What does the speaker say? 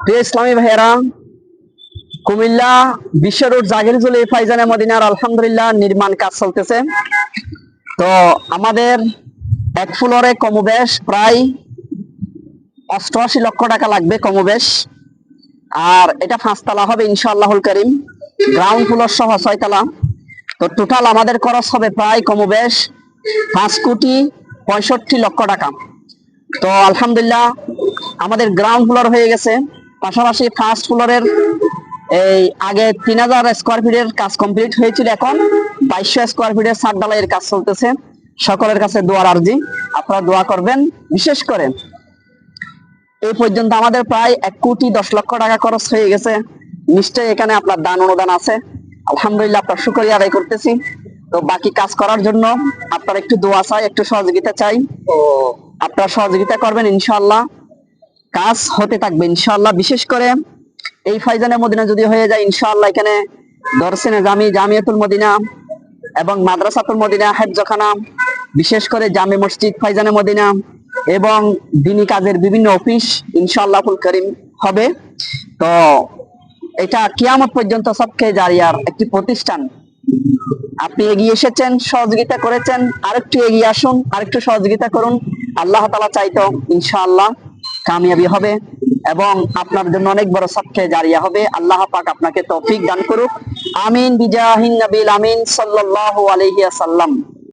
প্রিয় ইসলামী ভাইয়েরা, কুমিল্লা বিশ্ব রোড জাগিরজুলি ফাইজানে মদিনার আলহামদুলিল্লাহ নির্মাণ কাজ চলতেছে। তো আমাদের এক ফ্লোরে কমবেশ প্রায় 88 লক্ষ টাকা লাগবে কমবেশ। আর এটা 5 তলা হবে ইনশাআল্লাহুল কারীম, গ্রাউন্ড ফ্লোর সহ 6 তলা। তো টোটাল আমাদের খরচ হবে প্রায় কমবেশ 5,65,লক্ষ টাকা। তো আলহামদুলিল্লাহ আমাদের গ্রাউন্ড ফ্লোর হয়ে গেছে, পাশাপাশি ফার্স্ট ফ্লোরের এই আগে 3,000 স্কোয়ার ফিটের কাজ কমপ্লিট হয়েছিল, এখন 2,200 স্কোয়ার ফিটের ছাদ ঢালাইয়ের কাজ চলতেছে। সকলের কাছে দোয়ার আরজি, আপনারা দোয়া করবেন। বিশেষ করে এই পর্যন্ত আমাদের প্রায় 1,10,00,000 টাকা খরচ হয়ে গেছে। নিশ্চয়ই এখানে আপনার দান অনুদান আছে, আলহামদুলিল্লাহ আপনার শুকরিয়া আদায় করতেছি। তো বাকি কাজ করার জন্য আপনার একটু দোয়া চাই, একটু সহযোগিতা চাই। তো আপনারা সহযোগিতা করবেন, ইনশাআল্লাহ কাজ হতে থাকবে ইনশাআল্লাহ। বিশেষ করে এই ফাইজানে মদিনা যদি হয়ে যায় ইনশাআল্লাহ, এখানে দরসিনে জামি, জামিয়াতুল মদিনা এবং মাদ্রাসাতুল মদিনা, হেফজখানা, বিশেষ করে জামে মসজিদ ফাইজানে মদিনা এবং দিনী কাজের বিভিন্ন অফিস ইনশাআল্লাহুল কারীম হবে। তো এটা কিয়ামত পর্যন্ত সবকে জারিয়ার একটি প্রতিষ্ঠান। আপনি এগিয়ে এসেছেন, সহযোগিতা করেছেন, আরেকটু এগিয়ে আসুন, আরেকটু সহযোগিতা করুন। আল্লাহ তাআলা চাইতো ইনশাআল্লাহ কামিয়াবি হবে এবং আপনার জন্য অনেক বড় সদকা জারিয়া হবে। আল্লাহ পাক আপনাকে তৌফিক দান করুক। আমিন বিজাহিন নবীল আমিন সাল্লাল্লাহু আলাইহি ওয়াসাল্লাম।